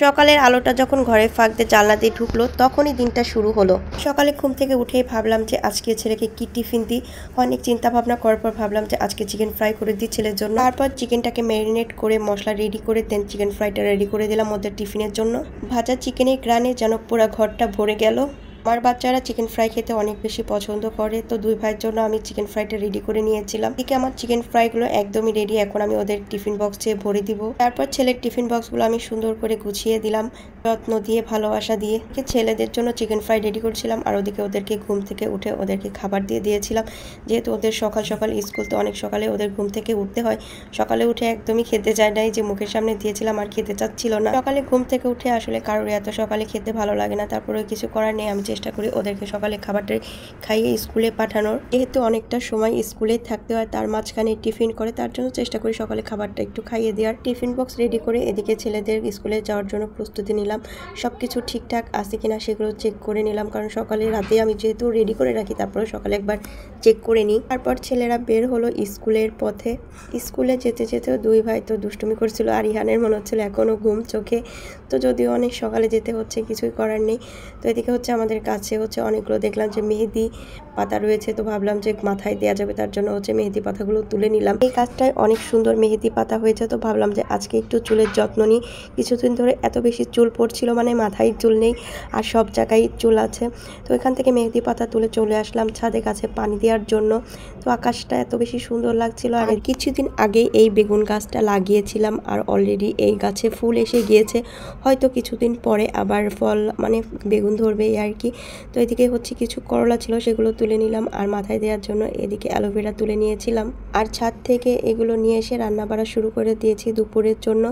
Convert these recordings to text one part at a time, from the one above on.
সকালের আলোটা যখন ঘরের ফাঁক দিয়ে জানলা দিয়ে ঢুকলো তখনই দিনটা শুরু হলো। সকালে ঘুম থেকে উঠেই ভাবলাম যে আজকে ছেলেকে কি টিফিন দিই। অনেক চিন্তা ভাবনা করার পর ভাবলাম যে আজকে চিকেন ফ্রাই করে দিই ছেলের জন্য। তারপর চিকেনটাকে ম্যারিনেট করে মশলা রেডি করে দেন চিকেন ফ্রাইটা রেডি করে দিলাম ওদের টিফিনের জন্য। ভাজা চিকেনের গ্রানে যেন পুরো ঘরটা ভরে গেল। আমার বাচ্চারা চিকেন ফ্রাই খেতে অনেক বেশি পছন্দ করে, তো দুই ভাইয়ের জন্য আমি চিকেন ফ্রাইটা রেডি করে নিয়েছিলাম। এদিকে আমার চিকেন ফ্রাইগুলো একদমই রেডি, এখন আমি ওদের টিফিন বক্সে ভরে দিব। তারপর ছেলের টিফিন বক্সগুলো আমি সুন্দর করে গুছিয়ে দিলাম, যত্ন দিয়ে ভালোবাসা দিয়ে। ছেলেদের জন্য চিকেন ফ্রাই রেডি করছিলাম আর ওদিকে ওদেরকে ঘুম থেকে উঠে ওদেরকে খাবার দিয়ে দিয়েছিলাম। যেহেতু ওদের সকাল সকাল স্কুল, তো অনেক সকালে ওদের ঘুম থেকে উঠতে হয়। সকালে উঠে একদমই খেতে যায় নাই, যে মুখের সামনে দিয়েছিলাম আর খেতে চাচ্ছিল না। সকালে ঘুম থেকে উঠে আসলে কারোর এত সকালে খেতে ভালো লাগে না, তারপরে কিছু করার নেই, আমি চেষ্টা করি ওদেরকে সকালে খাবারটা খাইয়ে স্কুলে পাঠানোর। যেহেতু অনেকটা সময় স্কুলে থাকতে হয়, তার মাঝখানে টিফিন করে, তার জন্য চেষ্টা করি সকালে খাবারটা একটু খাইয়ে দেওয়ার। টিফিন বক্স রেডি করে এদিকে ছেলেদের স্কুলে যাওয়ার জন্য প্রস্তুতি নিলাম। সবকিছু ঠিকঠাক আছে কিনা সেগুলো চেক করে নিলাম, কারণ সকালে রাতে আমি যেহেতু রেডি করে রাখি তারপরে সকালে একবার চেক করে নিই। তারপর ছেলেরা বের হলো স্কুলের পথে। স্কুলে যেতে যেতে দুই ভাই তো দুষ্টুমি করছিল, আর ইহানের মনে হচ্ছিল এখনও ঘুম চোখে। তো যদিও অনেক সকালে যেতে হচ্ছে, কিছুই করার নেই। তো এদিকে হচ্ছে আমাদের কাছে অনেকগুলো দেখলাম যে মেহেদি পাতা রয়েছে, তো ভাবলাম যে মাথায় দেওয়া যাবে, তার জন্য মেহেদি পাতাগুলো তুলে নিলাম। এই কাজটায় অনেক সুন্দর মেহেদি পাতা হয়েছে, তো ভাবলাম যে আজকে একটু চুলের যত্ন নিই। কিছুদিন ধরে এত বেশি চুল পড়ছিল, মানে মাথায় চুল নেই আর সব জায়গায় চুল আছে। তো এখান থেকে মেহেদি পাতা তুলে চলে আসলাম ছাদে গাছে পানি দেওয়ার জন্য। তো আকাশটা এত বেশি সুন্দর লাগছিল। আর কিছুদিন আগে এই বেগুন গাছটা লাগিয়েছিলাম, আর অলরেডি এই গাছে ফুল এসে গিয়েছে, হয়তো কিছুদিন পরে আবার ফল মানে বেগুন ধরবে আর কি। তো এদিকে কিছু করলা ছিল, সেগুলো তুলে নিলাম, আর মাথায় দেওয়ার জন্য এদিকে অ্যালোভেরা তুলে নিয়েছিলাম। আর ছাদ থেকে এগুলো নিয়ে এসে রান্না বাড়া শুরু করে দিয়েছি দুপুরের জন্য।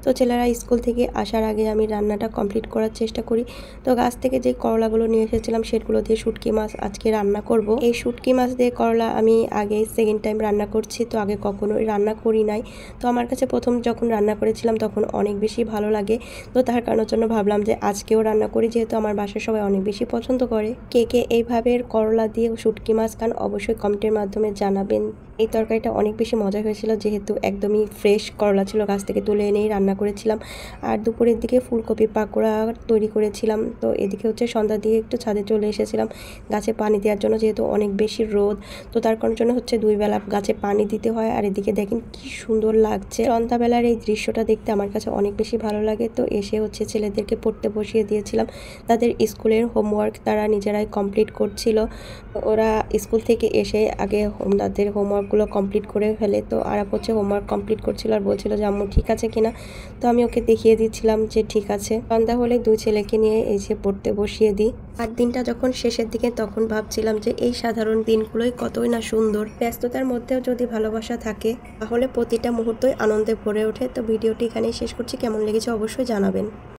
তো ছেলেরা স্কুল থেকে আসার আগে আমি রান্নাটা কমপ্লিট করার চেষ্টা করি। তো গাছ থেকে যে করলাগুলো নিয়ে এসেছিলাম সেগুলো দিয়ে শুটকি মাছ আজকে রান্না করব। এই শুটকি মাছ দিয়ে করলা আমি আগে সেকেন্ড টাইম রান্না করছি, তো আগে কখনোই রান্না করি নাই। তো আমার কাছে প্রথম যখন রান্না করেছিলাম তখন অনেক বেশি ভালো লাগে, তো তার কারণের জন্য ভাবলাম যে আজকেও রান্না করি, যেহেতু আমার বাসার সবাই অনেক বেশি পছন্দ করে। কে কে এইভাবে করলা দিয়ে শুটকি মাছ খান অবশ্যই কমেন্টের মাধ্যমে জানাবেন। এই তরকারিটা অনেক বেশি মজা হয়েছিল, যেহেতু একদমই ফ্রেশ করলা ছিল, গাছ থেকে তুলে এনেই রান্না করেছিলাম। আর দুপুরের দিকে ফুলকপি পাকোড়া তৈরি করেছিলাম। তো এদিকে সন্ধ্যা দিয়ে একটু ছাদে চলে এসেছিলাম গাছে পানি দেওয়ার জন্য, যেহেতু অনেক বেশি রোদ, তো তার কারণের জন্য দুই বেলা গাছে পানি দিতে হয়। আর এদিকে দেখেন কি সুন্দর লাগছে সন্ধ্যাবেলার এই দৃশ্যটা দেখতে, আমার কাছে অনেক বেশি ভালো লাগে। তো এসে ছেলেদেরকে পড়তে বসিয়ে দিয়েছিলাম। তাদের স্কুলের হোমওয়ার্ক তারা নিজেরাই কমপ্লিট করছিল। ওরা স্কুল থেকে এসে আগে তাদের হোমওয়ার্কগুলো কমপ্লিট করে ফেলে। তো আরাপ হোমওয়ার্ক কমপ্লিট করছিল আর বলছিল যে আম্মু ঠিক আছে কিনা। তো আমি ওকে দেখিয়ে দিচ্ছিলাম যে ঠিক আছে। সন্ধ্যা হলে দুই ছেলেকে নিয়ে পড়তে বসিয়ে দিই। আর দিনটা যখন শেষের দিকে তখন ভাবছিলাম যে এই সাধারণ দিনগুলোই কতই না সুন্দর। ব্যস্ততার মধ্যেও যদি ভালোবাসা থাকে তাহলে প্রতিটা মুহূর্তই আনন্দে ভরে ওঠে। তো ভিডিওটি এখানেই শেষ করছি, কেমন লেগেছে অবশ্যই জানাবেন।